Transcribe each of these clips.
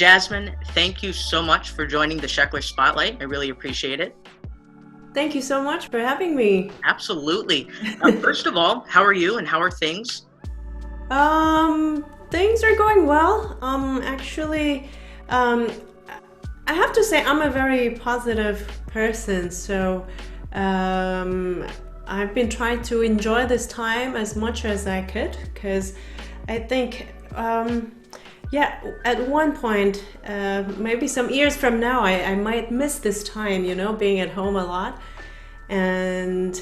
Jasmine, thank you so much for joining the Sheckler Spotlight. I really appreciate it. Thank you so much for having me. Absolutely. First of all, how are you and how are things? Things are going well. Actually, I have to say I'm a very positive person, so I've been trying to enjoy this time as much as I could, because I think, yeah, at one point, maybe some years from now, I might miss this time, being at home a lot. And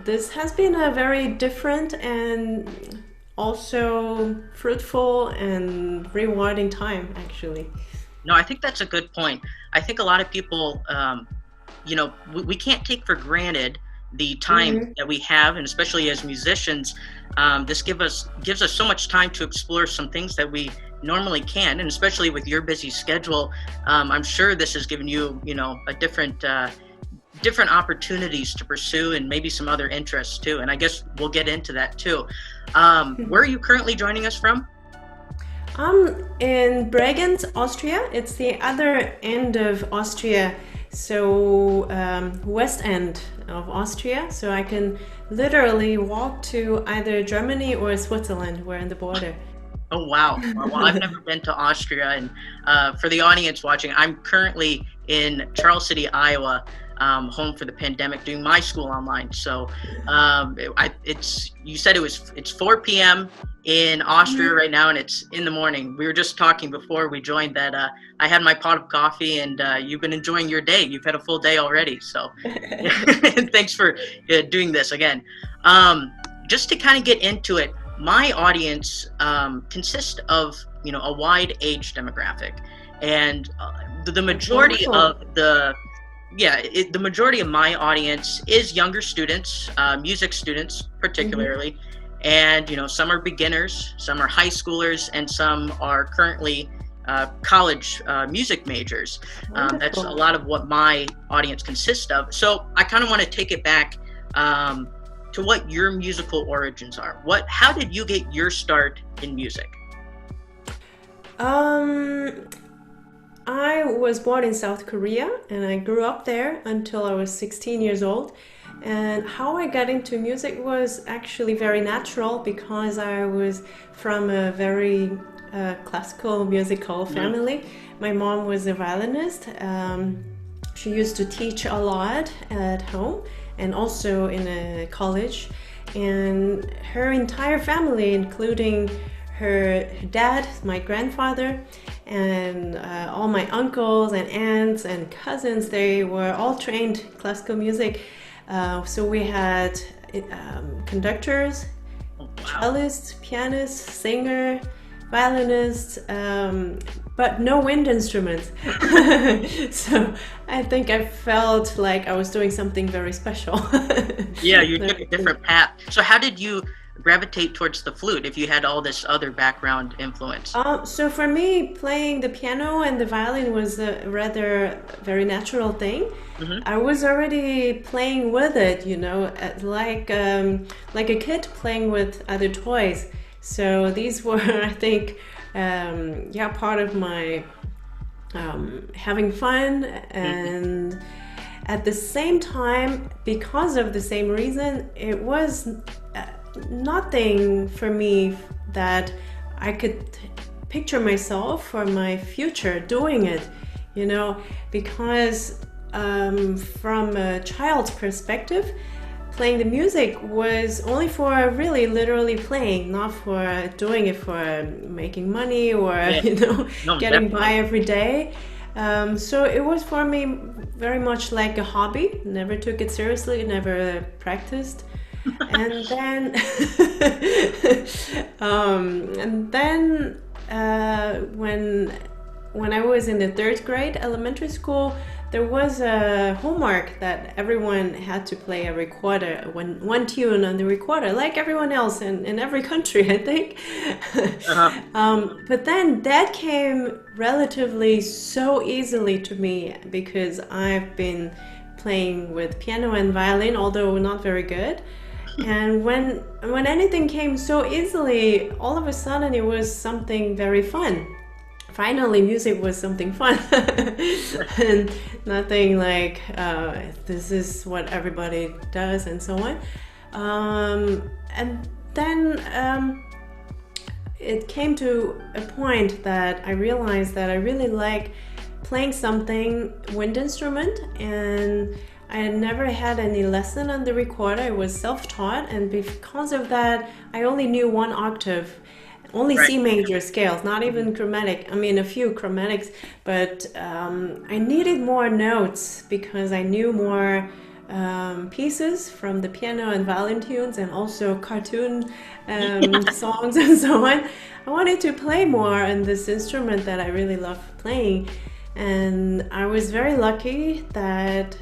this has been a very different and also fruitful and rewarding time, actually. No, I think that's a good point. I think a lot of people, we can't take for granted the time that we have, and especially as musicians, this gives us so much time to explore some things that we normally can, and especially with your busy schedule, I'm sure this has given you, a different opportunities to pursue and maybe some other interests too. And I guess we'll get into that too. Where are you currently joining us from? I'm in Bregenz, Austria. It's the other end of Austria, so west end of Austria. So I can literally walk to either Germany or Switzerland. We're in the border. Oh, wow. Well, I've never been to Austria. And for the audience watching, I'm currently in Charles City, Iowa, home for the pandemic, doing my school online. So you said it's 4 p.m. in Austria right now, and it's in the morning. We were just talking before we joined that I had my pot of coffee, and you've been enjoying your day. You've had a full day already. So thanks for doing this again. Just to kind of get into it, my audience consists of a wide age demographic, and the majority of the majority of my audience is younger students, music students particularly, and some are beginners, some are high schoolers, and some are currently college music majors. That's a lot of what my audience consists of. So I kind of want to take it back to what your musical origins are. How did you get your start in music? I was born in South Korea, and I grew up there until I was 16 years old. And how I got into music was actually very natural, because I was from a very classical musical family. My mom was a violinist. She used to teach a lot at home and also in a college. And her entire family, including her dad, my grandfather, and all my uncles and aunts and cousins, they were all trained classical music. So we had conductors, cellists, pianists, singer, violinists, but no wind instruments. So I think I felt like I was doing something very special. Yeah, you took a different path. So how did you gravitate towards the flute if you had all this other background influence? So for me, playing the piano and the violin was a rather very natural thing. I was already playing with it, like a kid playing with other toys. So these were, I think, part of my having fun. And at the same time, because of the same reason, it was nothing for me that I could picture myself for my future doing it, because from a child's perspective, playing the music was only for really literally playing, not for doing it for making money or getting by every day. So it was for me very much like a hobby. Never took it seriously, never practiced. And then when I was in the third grade elementary school, there was a homework that everyone had to play a recorder, one tune on the recorder, like everyone else in every country, I think. But then that came relatively so easily to me, because I've been playing with piano and violin, although not very good. And when anything came so easily, all of a sudden it was something very fun. finally music was something fun and nothing like this is what everybody does and so on. And then it came to a point that I realized that I really like playing something, wind instrument, and I had never had any lesson on the recorder. I was self-taught, and because of that I only knew one octave, only Right. C major scales, not even chromatic. I mean, a few chromatics, but I needed more notes because I knew more pieces from the piano and violin tunes and also cartoon songs and so on. I wanted to play more on this instrument that I really love playing. And I was very lucky that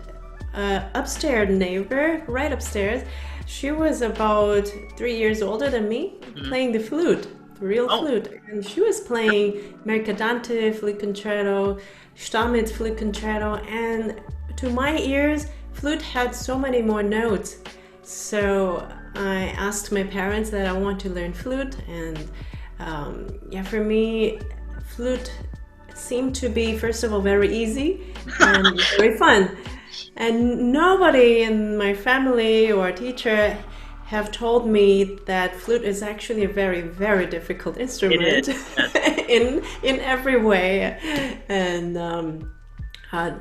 upstairs neighbor, right upstairs, she was about 3 years older than me, playing the flute. Real flute, and she was playing Mercadante flute concerto, Stamitz flute concerto, and to my ears, flute had so many more notes. So I asked my parents that I want to learn flute, and yeah, for me, flute seemed to be, first of all, very easy and very fun. And nobody in my family or teacher have told me that flute is actually a very, very difficult instrument. It is. Yes. in every way, and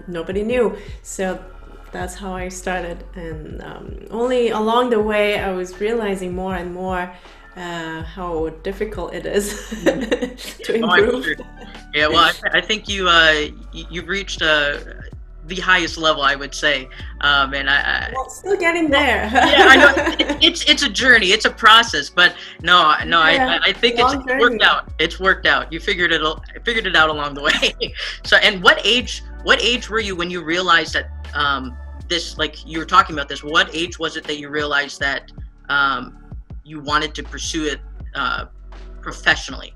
nobody knew. So that's how I started, and only along the way I was realizing more and more how difficult it is to improve. Yeah, well, I think you've reached the highest level, I would say, and well, still getting there. Yeah, I know it's a journey, it's a process, but no, Yeah, I think it's worked out. It's worked out. You figured it out along the way. So, and what age were you when you realized that this, like you were talking about this? What age was it that you realized that you wanted to pursue it professionally?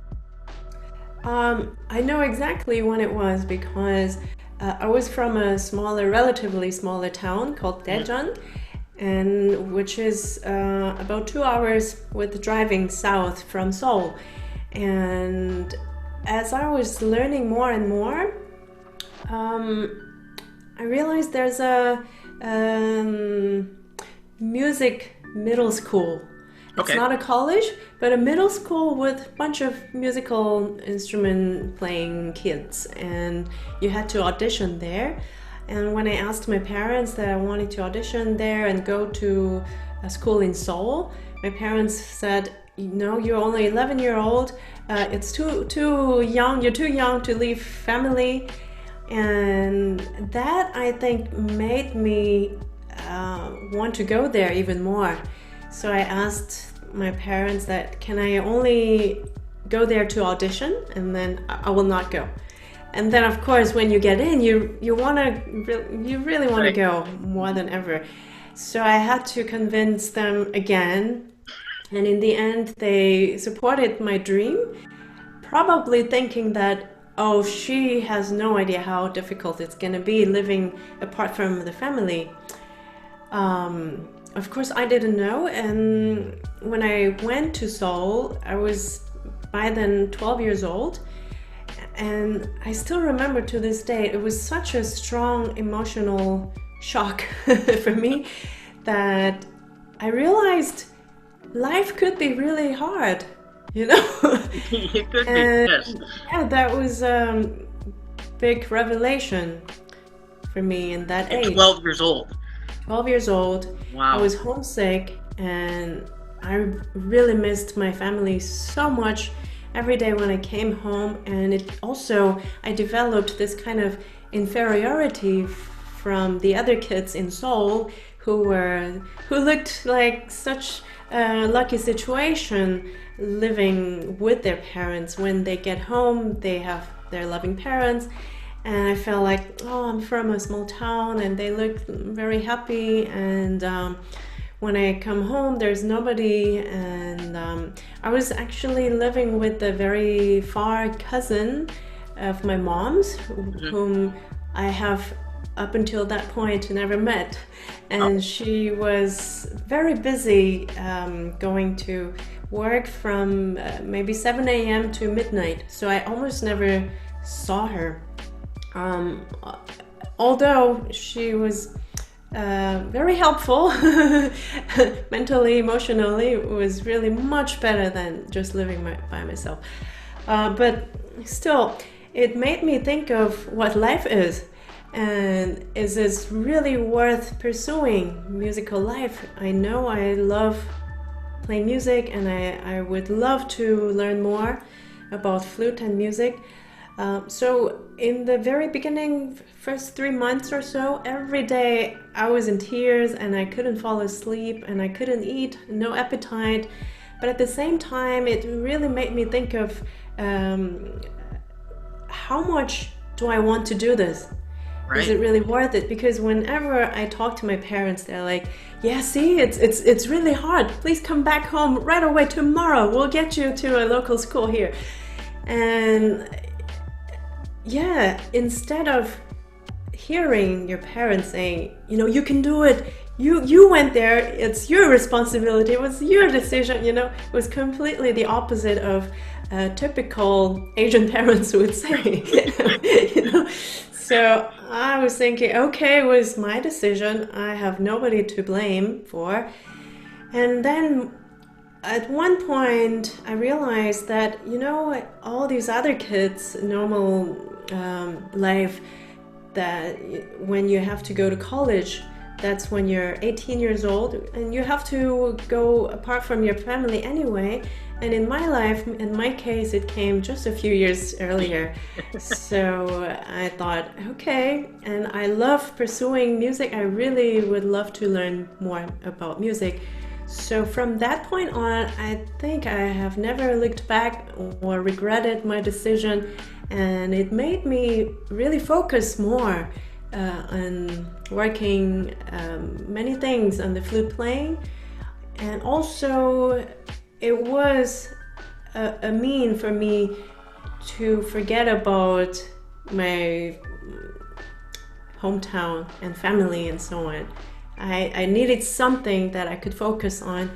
I know exactly when it was because I was from a relatively smaller town called Daejeon, and which is about 2 hours with driving south from Seoul. And as I was learning more and more, I realized there's a music middle school. It's Okay. not a college, but a middle school with a bunch of musical instrument playing kids, and you had to audition there. And when I asked my parents that I wanted to audition there and go to a school in Seoul, my parents said, "No, you're only 11-year-old. It's too young. You're too young to leave family." And that, I think, made me want to go there even more. So I asked my parents that can I only go there to audition, and then I will not go. And then of course when you get in, you really want to go more than ever. So I had to convince them again, and in the end they supported my dream, probably thinking that, oh, she has no idea how difficult it's going to be living apart from the family. Of course, I didn't know, and when I went to Seoul, I was by then 12 years old, and I still remember to this day, it was such a strong emotional shock for me that I realized life could be really hard, you know? It could be, And yes. yeah, that was a big revelation for me in that At age. 12 years old. 12 years old. Wow. I was homesick, and I really missed my family so much every day when I came home. And it also, I developed this kind of inferiority from the other kids in Seoul who looked like such a lucky situation living with their parents. When they get home, they have their loving parents. And I felt like, oh, I'm from a small town, and they look very happy. And when I come home, there's nobody. And I was actually living with a very far cousin of my mom's, whom I have up until that point never met. And she was very busy going to work from maybe 7 a.m. to midnight. So I almost never saw her. Although she was very helpful mentally, emotionally, it was really much better than just living by myself. But still, it made me think of what life is. And is this really worth pursuing musical life? I know I love playing music, and I would love to learn more about flute and music. So in the very beginning, first 3 months or so, every day I was in tears and I couldn't fall asleep and I couldn't eat, no appetite. But at the same time, it really made me think of how much do I want to do this? Right. Is it really worth it? Because whenever I talk to my parents, they're like, yeah, see, it's really hard. Please come back home right away tomorrow. We'll get you to a local school here. And yeah, instead of hearing your parents saying, you know, you can do it, you went there, it's your responsibility, it was your decision, you know, it was completely the opposite of typical Asian parents would say. You know? So I was thinking, okay, it was my decision, I have nobody to blame for. And then at one point I realized that, you know, all these other kids, normal life, that when you have to go to college, that's when you're 18 years old and you have to go apart from your family anyway. And in my life, in my case, it came just a few years earlier. So I thought, okay, and I love pursuing music. I really would love to learn more about music. So from that point on, I think I have never looked back or regretted my decision. And it made me really focus more on working many things on the flute playing. And also it was a mean for me to forget about my hometown and family and so on. I needed something that I could focus on.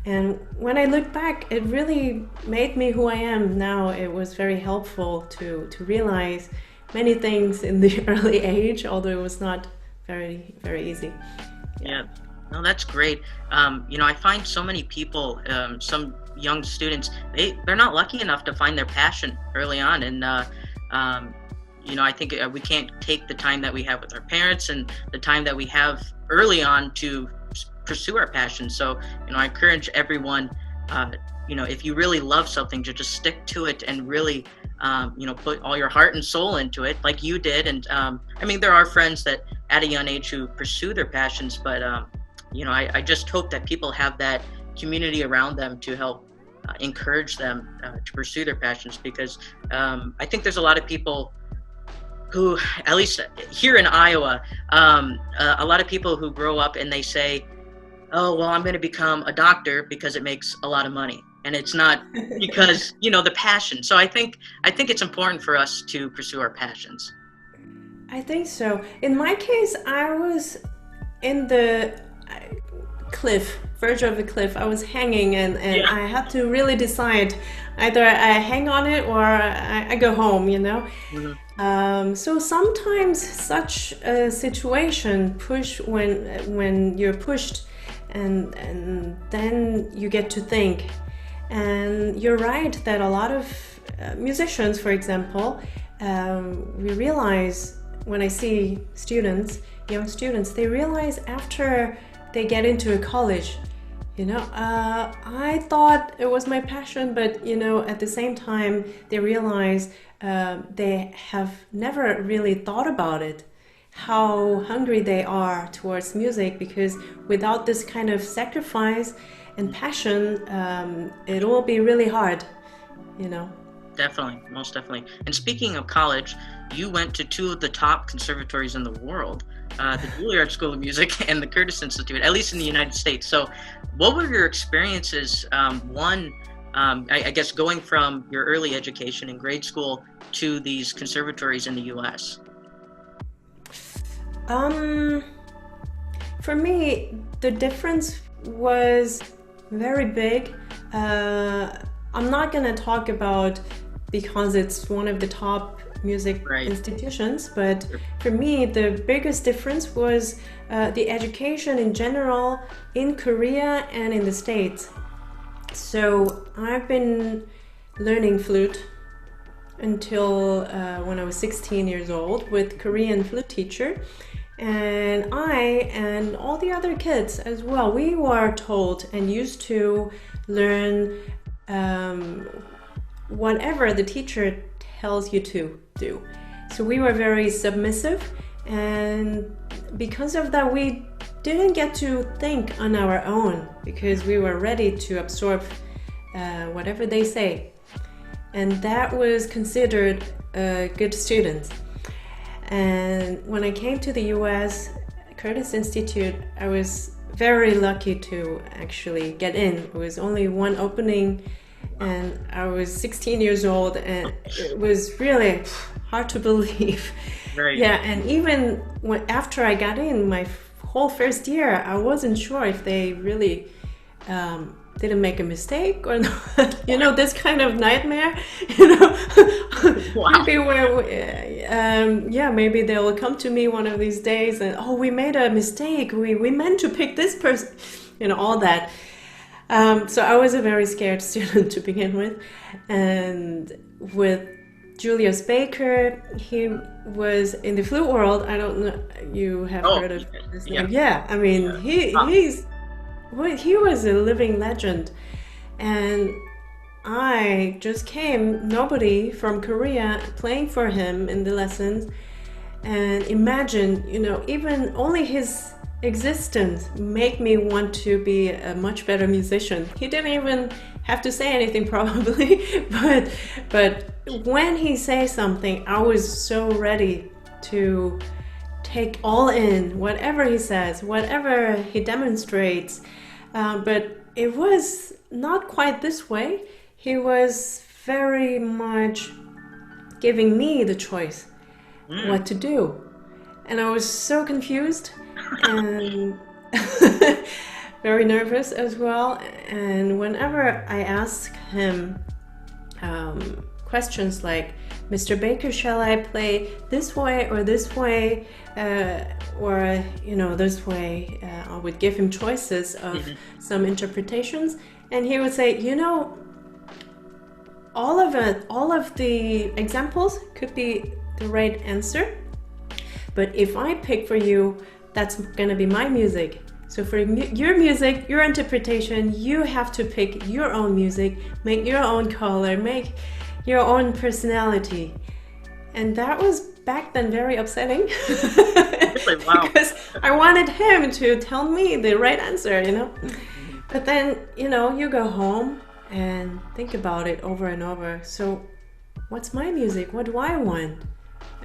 And when I look back, it really made me who I am now. It was very helpful to realize many things in the early age, although it was not very, very easy. Yeah, no, that's great. You know, I find so many people, some young students, they're not lucky enough to find their passion early on. And, you know, I think we can't take the time that we have with our parents and the time that we have early on to pursue our passion. So, you know, I encourage everyone, you know, if you really love something, to just stick to it and really, you know, put all your heart and soul into it like you did. And I mean, there are friends that at a young age who pursue their passions, but, you know, I just hope that people have that community around them to help encourage them to pursue their passions, because I think there's a lot of people who, at least here in Iowa, a lot of people who grow up and they say, oh, well, I'm going to become a doctor because it makes a lot of money. And it's not because, you know, the passion. So I think it's important for us to pursue our passions. I think so. In my case, I was in the verge of the cliff. I was hanging and yeah. I had to really decide, either I hang on it or I go home, you know. Mm-hmm. So sometimes such a situation when you're pushed, and then you get to think. And you're right that a lot of musicians, for example, we realize, when I see young students, they realize after they get into a college, you know, I thought it was my passion, but, you know, at the same time, they realize they have never really thought about it, how hungry they are towards music, because without this kind of sacrifice and passion, it will be really hard, you know. Definitely, most definitely. And speaking of college, you went to two of the top conservatories in the world, the Juilliard School of Music and the Curtis Institute, at least in the United States. So what were your experiences, I guess, going from your early education in grade school to these conservatories in the U.S.? For me, the difference was very big. I'm not going to talk about because it's one of the top music Right. institutions, but for me, the biggest difference was the education in general in Korea and in the States. So I've been learning flute until when I was 16 years old with Korean flute teacher. And I and all the other kids as well, we were told and used to learn whatever the teacher tells you to do. So we were very submissive, and because of that we didn't get to think on our own because we were ready to absorb whatever they say. And that was considered a good student. And when I came to the US, Curtis Institute, I was very lucky to actually get in. It was only one opening, and I was 16 years old, and it was really hard to believe. Right. Yeah, and even after I got in, my whole first year, I wasn't sure if they really didn't make a mistake or not. You know, this kind of nightmare, you know. Wow. Maybe they will come to me one of these days and, oh, we made a mistake. We meant to pick this person, you know, all that. So I was a very scared student to begin with. And with Julius Baker, he was in the flute world. I don't know, you have heard of his name? Yeah, I mean, he was a living legend. And I just came, nobody from Korea, playing for him in the lessons. And imagine, you know, even only his existence make me want to be a much better musician. He didn't even have to say anything probably, but when he says something, I was so ready to take all in, whatever he says, whatever he demonstrates. But it was not quite this way. He was very much giving me the choice what to do. And I was so confused and very nervous as well. And whenever I asked him questions like, Mr. Baker, shall I play this way or this way? Or, you know, this way, I would give him choices of some interpretations. And he would say, you know, all of the examples could be the right answer. But if I pick for you, that's going to be my music. So for your music, your interpretation, you have to pick your own music, make your own color, make your own personality. And that was back then very upsetting. Really? Wow. Because I wanted him to tell me the right answer, you know. But then, you know, you go home and think about it over and over. So what's my music? What do I want?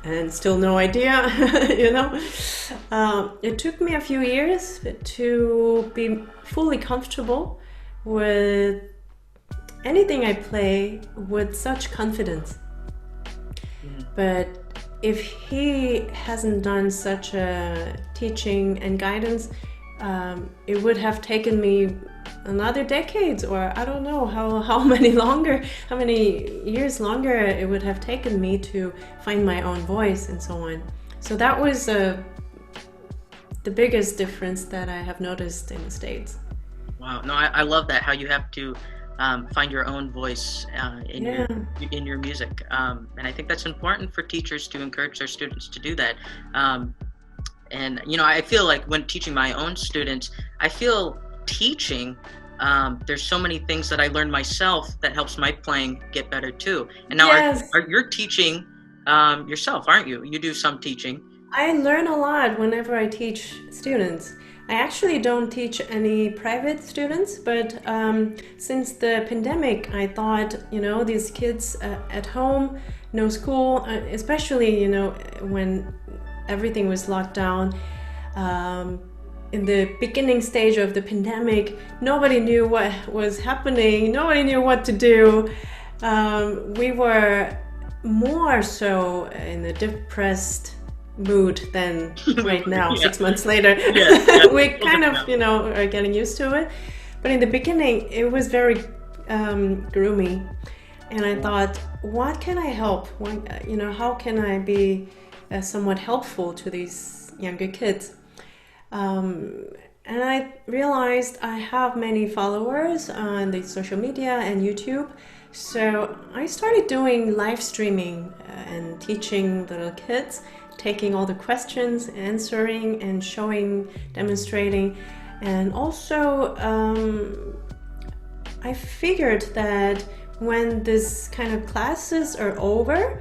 And still no idea, you know. It took me a few years to be fully comfortable with anything I play with such confidence. But if he hasn't done such a teaching and guidance, it would have taken me another decades, or I don't know how many years longer it would have taken me to find my own voice and so on. So that was the biggest difference that I have noticed in the States. Wow. No, I love that, how you have to find your own voice in your music. And I think that's important for teachers to encourage their students to do that. And, you know, I feel like when teaching my own students, I feel teaching, there's so many things that I learned myself that helps my playing get better too. And now you're teaching yourself, aren't you? You do some teaching. I learn a lot whenever I teach students. I actually don't teach any private students, but since the pandemic, I thought, you know, these kids at home, no school, especially, you know, when everything was locked down. In the beginning stage of the pandemic, nobody knew what was happening. Nobody knew what to do. We were more so in a depressed mood than right now, 6 months later. We kind of, you know, are getting used to it. But in the beginning, it was very grew me, and I thought, what can I help? How can I be somewhat helpful to these younger kids? And I realized I have many followers on the social media and YouTube. So I started doing live streaming and teaching little kids, taking all the questions, answering and showing, demonstrating. And also I figured that when this kind of classes are over,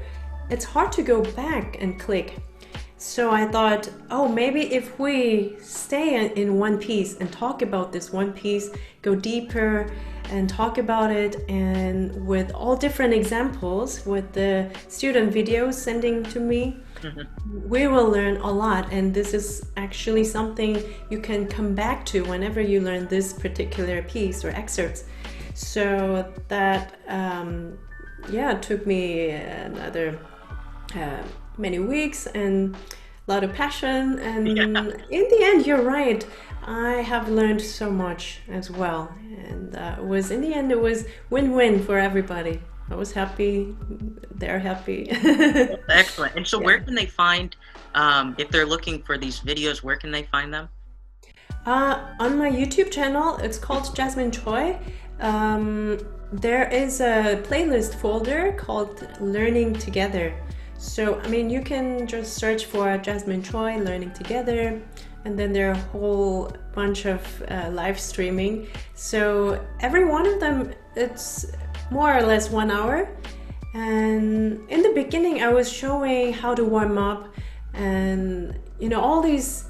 it's hard to go back and click. So I thought, oh, maybe if we stay in one piece and talk about this one piece, go deeper and talk about it, and with all different examples, with the student videos sending to me, we will learn a lot. And this is actually something you can come back to whenever you learn this particular piece or excerpts. So that, took me another many weeks and a lot of passion, and in the end, you're right, I have learned so much as well, and in the end it was win-win for everybody. I was happy, they're happy. Excellent. And so where can they find, if they're looking for these videos, where can they find them? On my YouTube channel, it's called Jasmine Choi. There is a playlist folder called Learning Together. So, I mean, you can just search for Jasmine Choi, Learning Together, and then there are a whole bunch of live streaming. So every one of them, it's more or less 1 hour. And in the beginning, I was showing how to warm up and, all these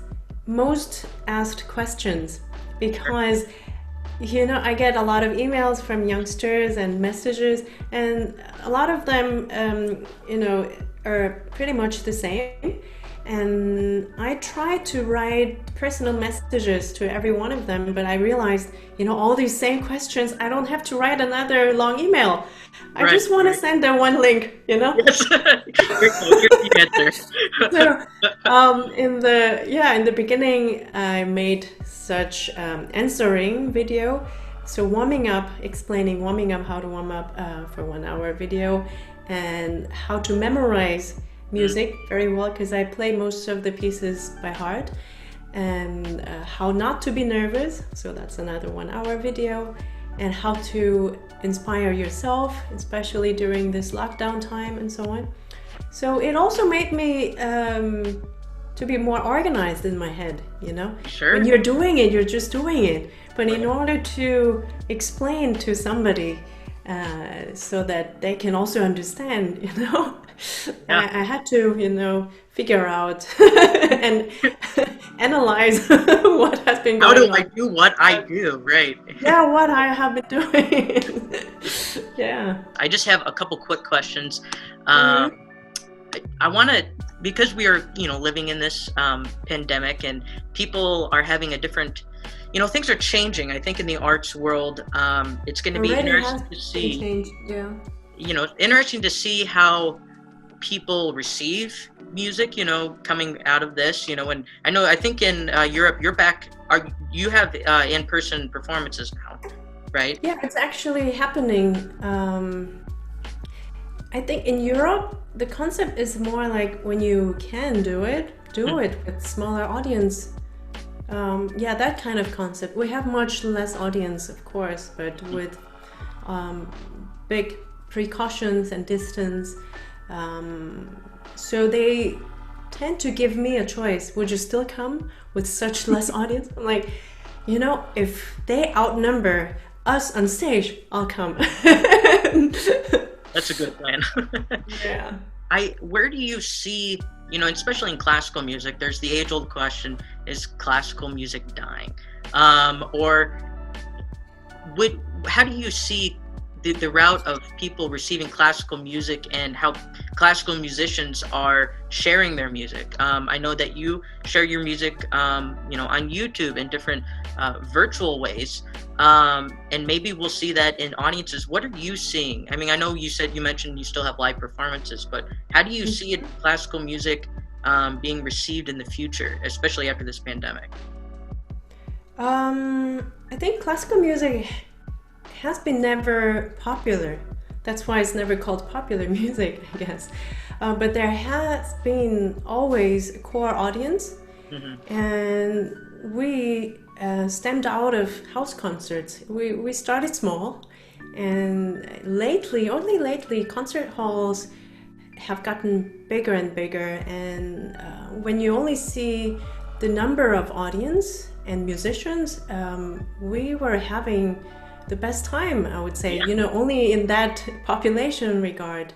most asked questions, because I get a lot of emails from youngsters and messages, and a lot of them, are pretty much the same. And I try to write personal messages to every one of them, but I realized, all these same questions, I don't have to write another long email. I just want to send them one link, Yes. So, in the beginning, I made such answering video. So warming up how to warm up for 1 hour video, and how to memorize music very well, because I play most of the pieces by heart, and how not to be nervous, so that's another 1 hour video, and how to inspire yourself, especially during this lockdown time and so on. So it also made me to be more organized in my head, Sure. When you're doing it, you're just doing it, but in order to explain to somebody so that they can also understand, I had to, figure out and analyze what has been going on. How do I do what I do, right? Yeah, what I have been doing. Yeah. I just have a couple quick questions. I want to, because we are, living in this pandemic, and people are having a different, things are changing. I think in the arts world, it's going to be interesting to see. Interesting to see how people receive music, coming out of this, and I think in Europe, you have in-person performances now, right? Yeah, it's actually happening. I think in Europe, the concept is more like when you can do it with smaller audience. That kind of concept. We have much less audience, of course, but with big precautions and distance. So they tend to give me a choice. Would you still come with such less audience? I'm like, if they outnumber us on stage, I'll come. That's a good plan. Yeah. Where do you see, especially in classical music, there's the age-old question, is classical music dying? Or how do you see the route of people receiving classical music, and how classical musicians are sharing their music? I know that you share your music, on YouTube in different virtual ways, and maybe we'll see that in audiences. What are you seeing? I mean, I know you mentioned you still have live performances, but how do you see classical music being received in the future, especially after this pandemic? I think classical music has been never popular. That's why it's never called popular music, I guess. But there has been always a core audience, and we stemmed out of house concerts. We started small, and only lately, concert halls have gotten bigger and bigger. And when you only see the number of audience and musicians, we were having the best time, I would say, only in that population regard.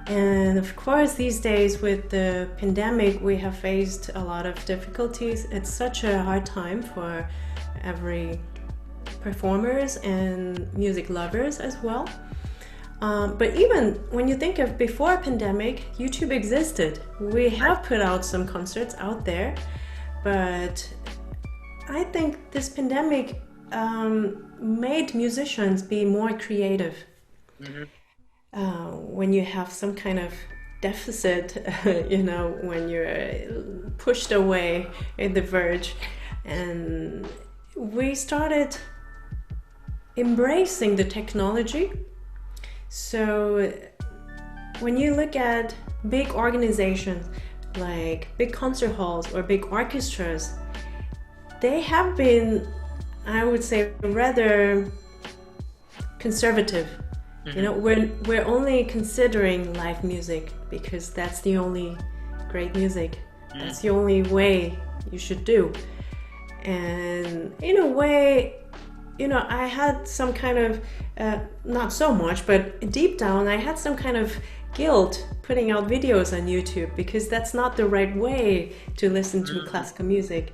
And of course, these days with the pandemic, we have faced a lot of difficulties. It's such a hard time for every performers and music lovers as well. But even when you think of before pandemic, YouTube existed. We have put out some concerts out there, but I think this pandemic made musicians be more creative. When you have some kind of deficit, when you're pushed away at the verge, and we started embracing the technology. So when you look at big organizations like big concert halls or big orchestras, they have been, I would say, rather conservative. We're only considering live music because that's the only great music. That's the only way you should do. And in a way, I had some kind of, not so much, but deep down, I had some kind of guilt putting out videos on YouTube because that's not the right way to listen to classical music.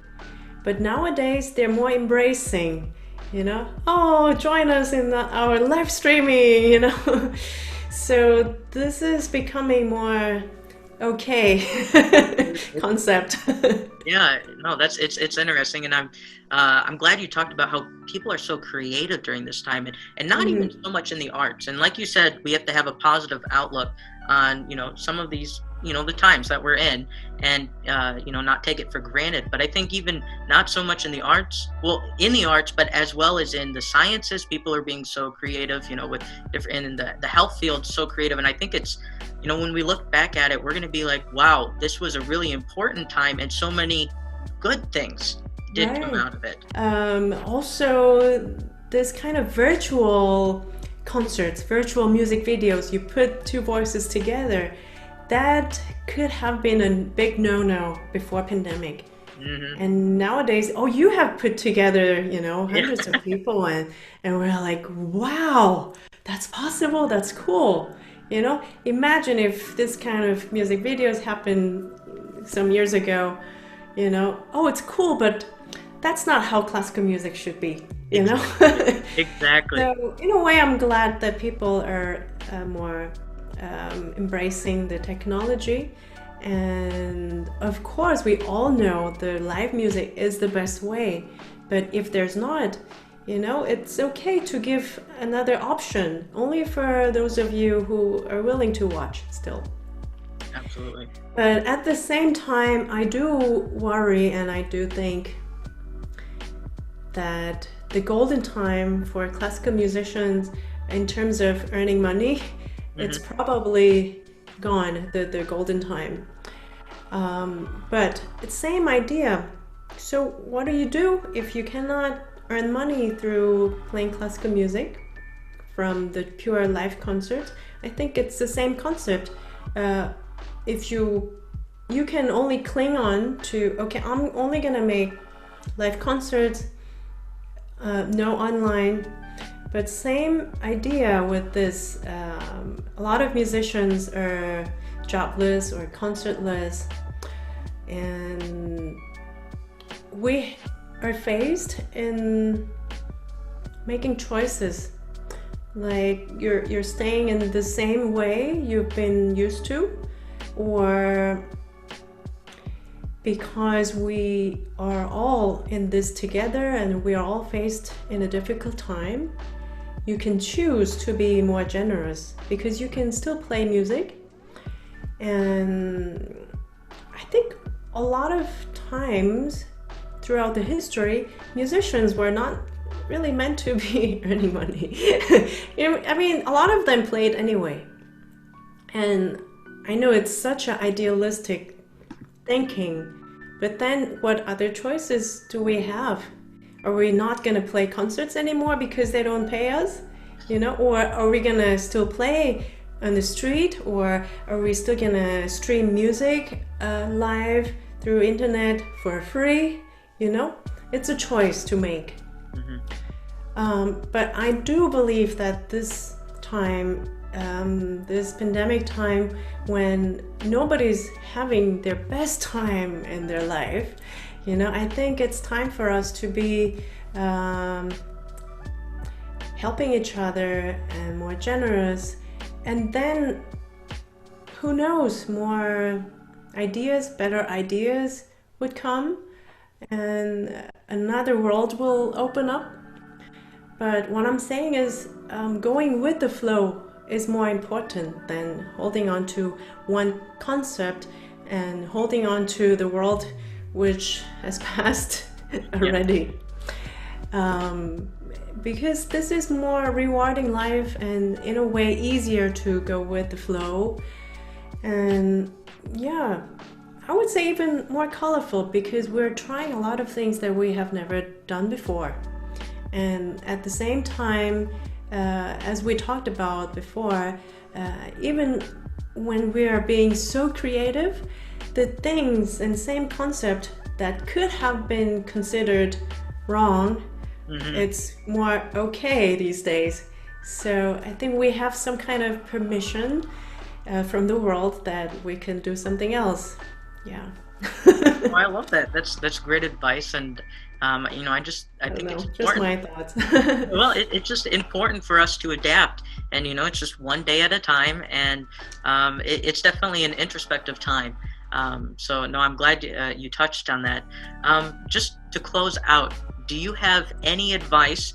But nowadays, they're more embracing. Join us in our live streaming, So this is becoming more okay concept. Yeah, no, it's interesting, and I'm glad you talked about how people are so creative during this time, and not even so much in the arts. And like you said, we have to have a positive outlook on some of these the times that we're in, and not take it for granted. But I think even not so much in the arts, but as well as in the sciences, people are being so creative, with different, in the health field, so creative. And I think it's, when we look back at it, we're going to be like, wow, this was a really important time, and so many good things did come out of it. Also, this kind of virtual concerts, virtual music videos, you put two voices together, that could have been a big no-no before pandemic. And nowadays, you have put together, hundreds of people, and we're like, wow, that's possible, that's cool. Imagine if this kind of music videos happened some years ago, it's cool, but that's not how classical music should be, Exactly. So in a way, I'm glad that people are more embracing the technology. And of course, we all know the live music is the best way. But if there's not, it's okay to give another option, only for those of you who are willing to watch still. Absolutely. But at the same time, I do worry, and I do think that the golden time for classical musicians in terms of earning money, it's probably gone, the golden time. But it's same idea. So what do you do if you cannot earn money through playing classical music from the pure live concert? I think it's the same concept. If you can only cling on to, okay, I'm only gonna make live concerts, no online. But same idea with this. A lot of musicians are jobless or concertless, and we are faced in making choices. Like you're staying in the same way you've been used to, or because we are all in this together and we are all faced in a difficult time, you can choose to be more generous because you can still play music. And I think a lot of times throughout the history, musicians were not really meant to be earning money. I mean, a lot of them played anyway. And I know it's such an idealistic thinking, but then what other choices do we have? Are we not going to play concerts anymore because they don't pay us? Or are we going to still play on the street, or are we still going to stream music live through internet for free? It's a choice to make. But I do believe that this time, this pandemic time, when nobody's having their best time in their life, I think it's time for us to be helping each other and more generous. And then, who knows, more ideas, better ideas would come, and another world will open up. But what I'm saying is, going with the flow is more important than holding on to one concept and holding on to the world which has passed already. Because this is more rewarding life, and in a way easier to go with the flow. And yeah, I would say even more colorful, because we're trying a lot of things that we have never done before. And at the same time, as we talked about before, even when we are being so creative, the things and same concept that could have been considered wrong, it's more okay these days. So I think we have some kind of permission from the world that we can do something else. Yeah. Well, I love that. That's great advice, and I think it's important. Just my thoughts. Well, it's just important for us to adapt, and it's just one day at a time, and it's definitely an introspective time. So no, I'm glad you touched on that. Just to close out, do you have any advice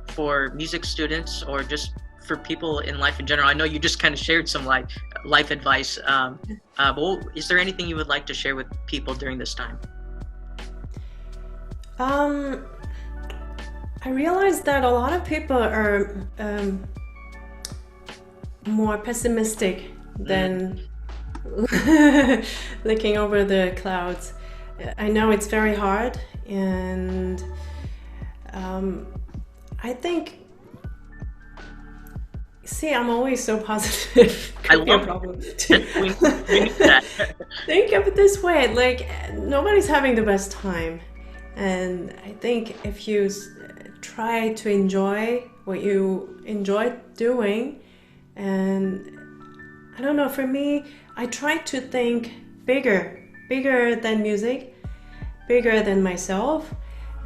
for music students, or just for people in life in general? I know you just kind of shared some life advice, but is there anything you would like to share with people during this time? I realized that a lot of people are more pessimistic than looking over the clouds. I know it's very hard, and I think, I'm always so positive. I love it. We need that. Think of it this way, like, nobody's having the best time. And I think if you try to enjoy what you enjoy doing, and I don't know, for me, I try to think bigger than music, bigger than myself,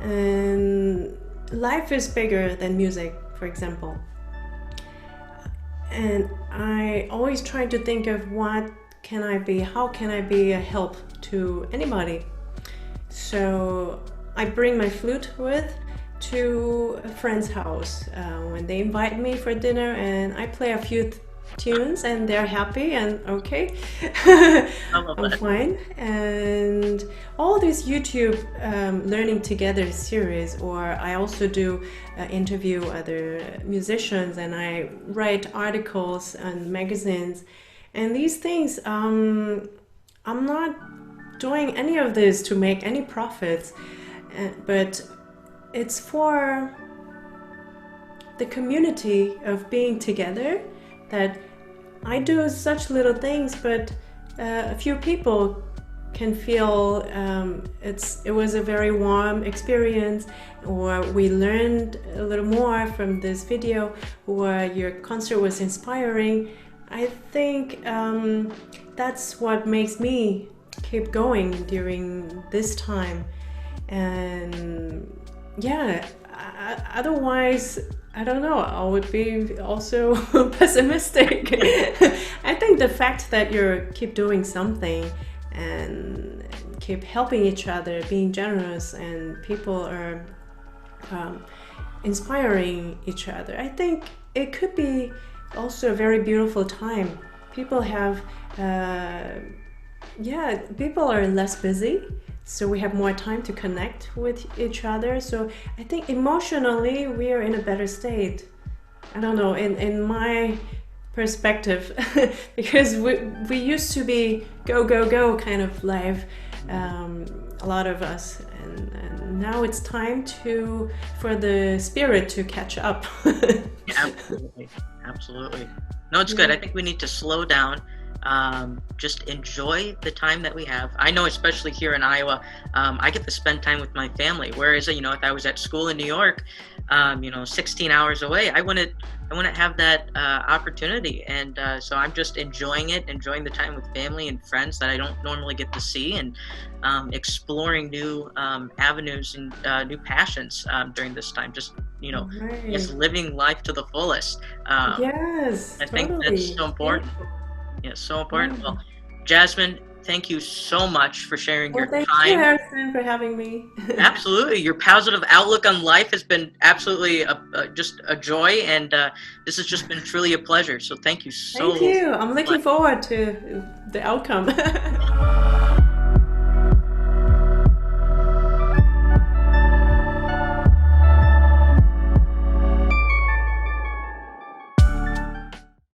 and life is bigger than music, for example. And I always try to think of what can I be, how can I be a help to anybody. So I bring my flute with to a friend's house when they invite me for dinner, and I play a few tunes, and they're happy, and okay. I'm fine. And all these YouTube learning together series, or I also do interview other musicians, and I write articles and magazines, and these things, I'm not doing any of this to make any profits, but it's for the community of being together, that I do such little things, but a few people can feel it was a very warm experience, or we learned a little more from this video, or your concert was inspiring. I think that's what makes me keep going during this time. And yeah, otherwise, I don't know, I would be also pessimistic. I think the fact that you keep doing something and keep helping each other, being generous, and people are inspiring each other, I think it could be also a very beautiful time. People have, people are less busy, so we have more time to connect with each other. So I think emotionally we are in a better state. I don't know, in my perspective, because we used to be go go go kind of life, a lot of us, and now it's time to for the spirit to catch up. Absolutely, absolutely. No, it's good. I think we need to slow down. Just enjoy the time that we have. I know, especially here in Iowa, I get to spend time with my family. Whereas, if I was at school in New York, 16 hours away, I wouldn't have that opportunity. And so I'm just enjoying it, enjoying the time with family and friends that I don't normally get to see, and exploring new avenues and new passions during this time. Just Right. living life to the fullest. Yes, I think that's totally. so important. Beautiful. Yeah, so important. Yeah. Well, Jasmine, thank you so much for sharing Well, your thank you, time. Harrison, for having me. Absolutely. Your positive outlook on life has been absolutely just a joy, and this has just been truly a pleasure. So thank you Thank so you. I'm much. looking forward to the outcome.